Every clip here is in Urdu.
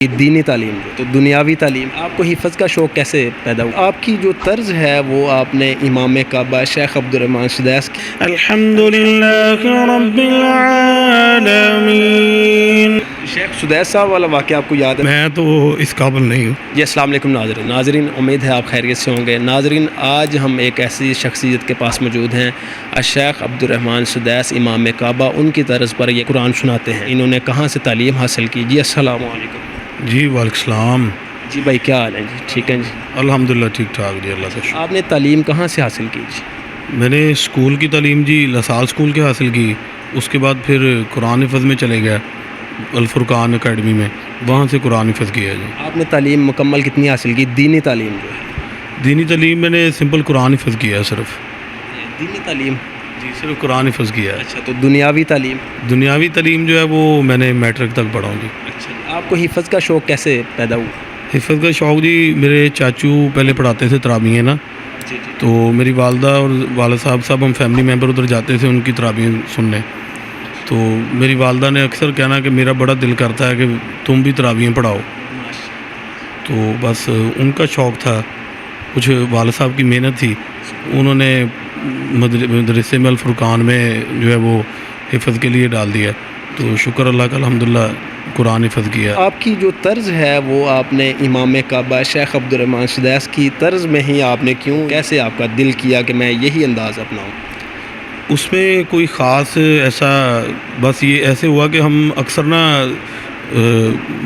دینی تعلیم تو دنیاوی تعلیم آپ کو حفظ کا شوق کیسے پیدا ہوا؟ آپ کی جو طرز ہے وہ آپ نے امام کعبہ شیخ عبدالرحمن سدیس کی الحمدللہ رب العالمین شیخ سدیس صاحب والا واقعہ آپ کو یاد ہے؟ میں تو اس قابل نہیں ہوں. جی السلام علیکم ناظرین امید ہے آپ خیریت سے ہوں گے. ناظرین آج ہم ایک ایسی شخصیت کے پاس موجود ہیں الشیخ عبدالرحمن سدیس امام کعبہ. ان کی طرز پر یہ قرآن سناتے ہیں. انہوں نے کہاں سے تعلیم حاصل کی؟ جی السلام علیکم. جی وعلیکم السلام. جی بھائی کیا حال ہے؟ جی ٹھیک ہے جی الحمدللہ ٹھیک ٹھاک جی اللہ کا شکر. آپ نے تعلیم کہاں سے حاصل کی؟ جی میں نے اسکول کی تعلیم جی لسال اسکول کے حاصل کی. اس کے بعد پھر قرآن حفظ میں چلے گیا الفرقان اکیڈمی میں, وہاں سے قرآن حفظ کیا جی. آپ نے تعلیم مکمل کتنی حاصل کی؟ دینی تعلیم جو ہے دینی تعلیم میں نے سمپل قرآن حفظ کیا صرف. دینی تعلیم جی صرف قرآن حفظ کیا ہے. اچھا تو دنیاوی تعلیم؟ دنیاوی تعلیم جو ہے وہ میں نے میٹرک تک پڑھا ہوں جی. اچھا آپ کو حفظ کا شوق کیسے پیدا ہوا؟ حفظ کا شوق جی میرے چاچو پہلے پڑھاتے تھے تراویح نا, جی جی تو میری والدہ اور والد صاحب سب ہم فیملی ممبر ادھر جاتے تھے ان کی تراویح سننے. تو میری والدہ نے اکثر کہنا کہ میرا بڑا دل کرتا ہے کہ تم بھی تراویح پڑھاؤ. تو بس ان کا شوق تھا, کچھ والد صاحب کی محنت تھی, انہوں نے مدرسے میں الفرقان میں جو ہے وہ حفظ کے لیے ڈال دیا. تو شکر اللہ کا الحمدللہ قرآن حفظ کیا. آپ کی جو طرز ہے وہ آپ نے امام کعبہ شیخ عبدالرحمن سدیس کی طرز میں ہی آپ نے کیوں کیسے آپ کا دل کیا کہ میں یہی انداز اپناؤں؟ اس میں کوئی خاص ایسا, بس یہ ایسے ہوا کہ ہم اکثر نا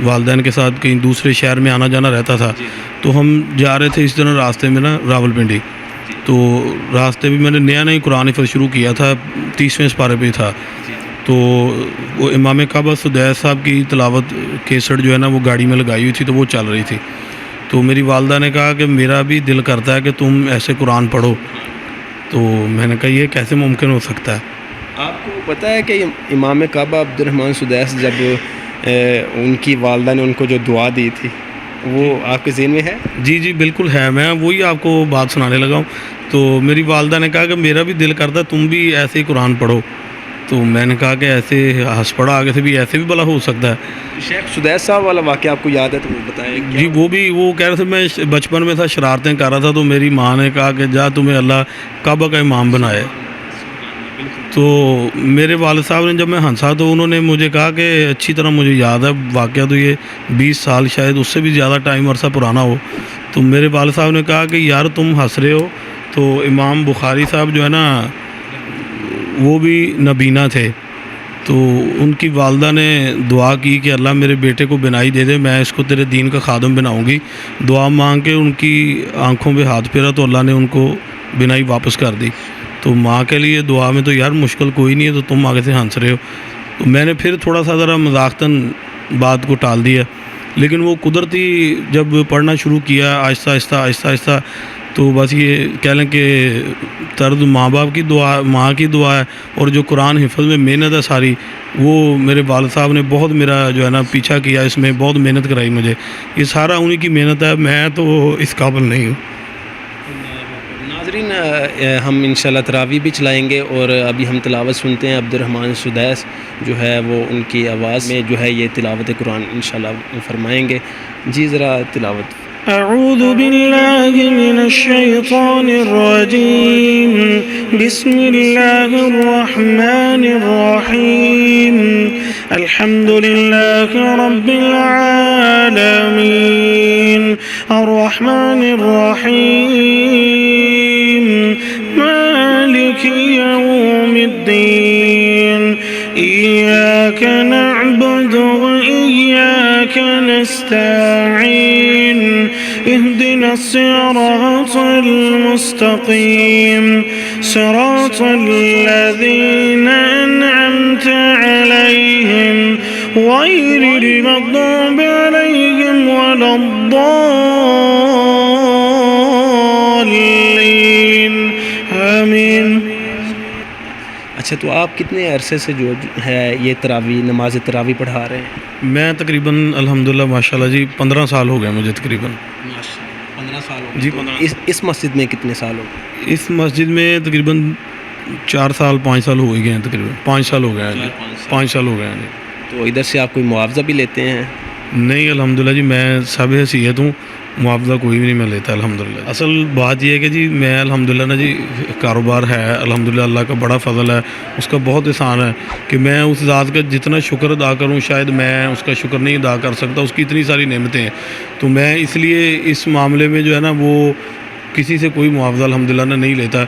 والدین کے ساتھ کہیں دوسرے شہر میں آنا جانا رہتا تھا. تو ہم جا رہے تھے اس طرح راستے میں نا راول پنڈی, تو راستے میں نے نیا قرآن حفظ شروع کیا تھا, 30ویں سپارے پہ تھا. تو وہ امام کعبہ سدیس صاحب کی تلاوت کیسٹ جو ہے نا وہ گاڑی میں لگائی ہوئی تھی, تو وہ چل رہی تھی. تو میری والدہ نے کہا کہ میرا بھی دل کرتا ہے کہ تم ایسے قرآن پڑھو. تو میں نے کہا یہ کیسے ممکن ہو سکتا ہے. آپ کو پتہ ہے کہ امام کعبہ عبدالرحمن سدیس جب ان کی والدہ نے ان کو جو دعا دی تھی وہ آپ کے ذہن میں ہے؟ جی جی بالکل ہے, میں وہی آپ کو بات سنانے لگا ہوں. تو میری والدہ نے کہا کہ میرا بھی دل کرتا ہے تم بھی ایسے ہی قرآن پڑھو. تو میں نے کہا کہ ایسے ہنس پڑا آگے سے بھی ایسے بھی بھلا ہو سکتا ہے. شیخ سدیس صاحب والا واقعہ آپ کو یاد ہے تو وہ بتائیں. جی وہ کہہ رہے تھے میں بچپن میں تھا, شرارتیں کر رہا تھا, تو میری ماں نے کہا کہ جا تمہیں اللہ کعبہ کا امام بنائے. تو میرے والد صاحب نے جب میں ہنسا تو انہوں نے مجھے کہا کہ اچھی طرح مجھے یاد ہے واقعہ, تو یہ 20 سال شاید اس سے بھی زیادہ ٹائم عرصہ پرانا ہو. تو میرے والد صاحب نے کہا کہ یار تم ہنس رہے ہو, تو امام بخاری صاحب جو ہے نا وہ بھی نبینا تھے. تو ان کی والدہ نے دعا کی کہ اللہ میرے بیٹے کو بنائی دے دے, میں اس کو تیرے دین کا خادم بناؤں گی. دعا مانگ کے ان کی آنکھوں پہ ہاتھ پھیرا تو اللہ نے ان کو بنائی واپس کر دی. تو ماں کے لیے دعا میں تو یار مشکل کوئی نہیں ہے, تو تم آگے سے ہنس رہے ہو. تو میں نے پھر تھوڑا سا ذرا مذاقتاً بات کو ٹال دیا, لیکن وہ قدرتی جب پڑھنا شروع کیا آہستہ آہستہ تو بس یہ کہہ لیں کہ طرز ماں باپ کی دعا, ماں کی دعا ہے, اور جو قرآن حفظ میں محنت ہے ساری, وہ میرے والد صاحب نے بہت میرا جو ہے نا پیچھا کیا, اس میں بہت محنت کرائی مجھے. یہ سارا انہی کی محنت ہے, میں تو اس قابل نہیں ہوں. ناظرین ہم انشاءاللہ تراویح بھی چلائیں گے, اور ابھی ہم تلاوت سنتے ہیں عبدالرحمن سدیس جو ہے وہ ان کی آواز میں جو ہے یہ تلاوت قرآن انشاءاللہ فرمائیں گے. جی ذرا تلاوت. اعوذ باللہ من الشیطان الرجیم, بسم اللہ الرحمن الرحیم, الحمدللہ رب العالمین, الرحمن الرحیم, مالک یوم الدین, ایاک نعبد و ایاک نستعین, اهدنا الصراط المستقيم, صراط الذين أنعمت عليهم غير المغضوب عليهم ولا الضالين, آمین. اچھا تو آپ کتنے عرصے سے جو ہے یہ تراویح نماز تراویح پڑھا رہے ہیں؟ میں تقریباً الحمدللہ ماشاءاللہ جی 15 سال ہو گئے مجھے تقریباً. 15 سال ہو گئے جی. اس مسجد میں کتنے سال ہو گئے؟ اس مسجد میں تقریباً 4 سال 5 سال ہو ہی گئے ہیں, تقریباً 5 سال ہو گئے ہیں جی. 5 سال ہو گئے ہیں جی. تو ادھر سے آپ کوئی معاوضہ بھی لیتے ہیں؟ نہیں الحمدللہ جی میں سب حیثیت ہوں، معاوضہ کوئی بھی نہیں میں لیتا الحمدللہ۔ اصل بات یہ ہے کہ جی میں الحمدللہ نا جی کاروبار ہے الحمدللہ، اللہ کا بڑا فضل ہے، اس کا بہت احسان ہے کہ میں اس ذات کا جتنا شکر ادا کروں شاید میں اس کا شکر نہیں ادا کر سکتا، اس کی اتنی ساری نعمتیں ہیں۔ تو میں اس لیے اس معاملے میں جو ہے نا وہ کسی سے کوئی معاوضہ الحمدللہ نہیں لیتا،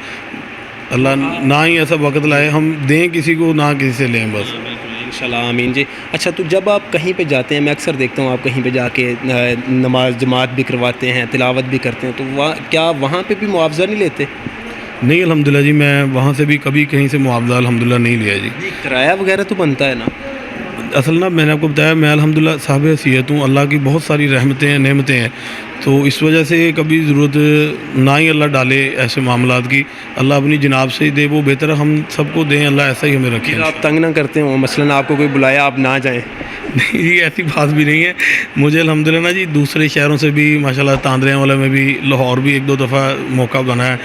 اللہ نہ ہی ایسا وقت لائے ہم دیں کسی کو، نہ کسی سے لیں بس۔ انشاءاللہ آمین جی۔ اچھا تو جب آپ کہیں پہ جاتے ہیں، میں اکثر دیکھتا ہوں آپ کہیں پہ جا کے نماز جماعت بھی کرواتے ہیں، تلاوت بھی کرتے ہیں، تو کیا وہاں پہ بھی معاوضہ نہیں لیتے؟ نہیں الحمدللہ جی میں وہاں سے بھی کبھی کہیں سے معاوضہ الحمدللہ نہیں لیا جی۔ کرایہ وغیرہ تو بنتا ہے نا؟ اصل نا میں نے آپ کو بتایا میں الحمدللہ صاحب حیثیت ہوں، اللہ کی بہت ساری رحمتیں ہیں، نعمتیں ہیں، تو اس وجہ سے کبھی ضرورت نہ ہی اللہ ڈالے ایسے معاملات کی، اللہ اپنی جناب سے ہی دے، وہ بہتر ہے ہم سب کو دیں، اللہ ایسا ہی ہمیں رکھے۔ آپ تنگ نہ کرتے ہوں، مثلاً آپ کو کوئی بلایا آپ نہ جائیں؟ نہیں جی ایسی بات بھی نہیں ہے، مجھے الحمدللہ نا جی دوسرے شہروں سے بھی ماشاءاللہ تاندریاں والے میں بھی، لاہور بھی ایک دو دفعہ موقع بنا ہے،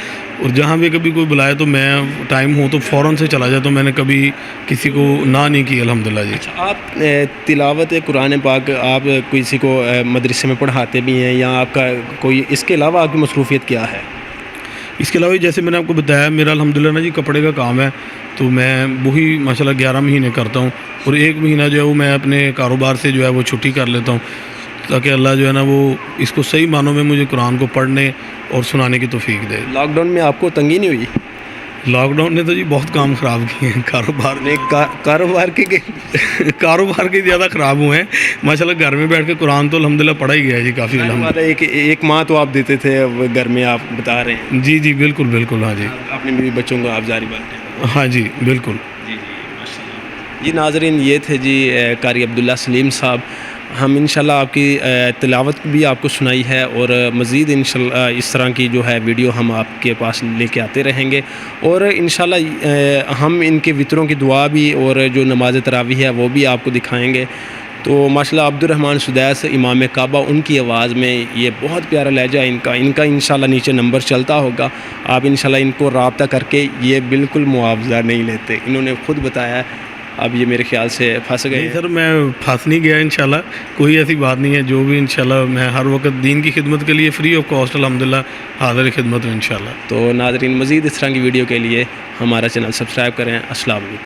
اور جہاں بھی کبھی کوئی بلائے تو میں ٹائم ہوں تو فوراً سے چلا جاتا ہوں، میں نے کبھی کسی کو نہ نہیں کی الحمدللہ جی۔ آپ تلاوت قرآن پاک آپ کسی کو مدرسے میں پڑھاتے بھی ہیں، یا آپ کا کوئی اس کے علاوہ آپ کی مصروفیت کیا ہے؟ اس کے علاوہ جیسے میں نے آپ کو بتایا میرا الحمدللہ نا جی کپڑے کا کام ہے، تو میں وہی ماشاءاللہ 11 مہینے کرتا ہوں، اور ایک مہینہ جو ہے وہ میں اپنے کاروبار سے جو ہے وہ چھٹی کر لیتا ہوں، تاکہ اللہ جو ہے نا وہ اس کو صحیح معنوں میں مجھے قرآن کو پڑھنے اور سنانے کی توفیق دے۔ لاک ڈاؤن میں آپ کو تنگی نہیں ہوئی؟ لاک ڈاؤن نے تو جی بہت کام خراب کیے ہیں، کاروبار کے کاروبار کے زیادہ خراب ہوئے ہیں ماشاءاللہ، گھر میں بیٹھ کے قرآن تو الحمدللہ پڑھا ہی گیا ہے جی کافی الحمدللہ۔ ایک ماہ تو آپ دیتے تھے گھر میں، آپ بتا رہے ہیں؟ جی جی بالکل بالکل، ہاں جی اپنے بیوی بچوں کو آپ جاری بات ہیں؟ ہاں جی بالکل۔ جی جی ماشاء اللہ جی۔ ناظرین یہ تھے جی قاری عبداللہ سلیم صاحب، ہم انشاءاللہ آپ کی تلاوت بھی آپ کو سنائی ہے، اور مزید انشاءاللہ اس طرح کی جو ہے ویڈیو ہم آپ کے پاس لے کے آتے رہیں گے، اور انشاءاللہ ہم ان کے وطروں کی دعا بھی اور جو نماز تراویح ہے وہ بھی آپ کو دکھائیں گے۔ تو ماشاءاللہ عبد الرحمن سدیس امام کعبہ، ان کی آواز میں یہ بہت پیارا لہجہ ان کا انشاءاللہ نیچے نمبر چلتا ہوگا، آپ انشاءاللہ ان کو رابطہ کر کے، یہ بالکل معاوضہ نہیں لیتے، انہوں نے خود بتایا ہے، اب یہ میرے خیال سے پھنس گئے نہیں ہیں۔ سر میں پھنس نہیں گیا انشاءاللہ، کوئی ایسی بات نہیں ہے، جو بھی انشاءاللہ میں ہر وقت دین کی خدمت کے لیے فری آف کاسٹ الحمدللہ حاضر خدمت ہوں انشاءاللہ۔ تو ناظرین مزید اس طرح کی ویڈیو کے لیے ہمارا چینل سبسکرائب کریں۔ السلام علیکم۔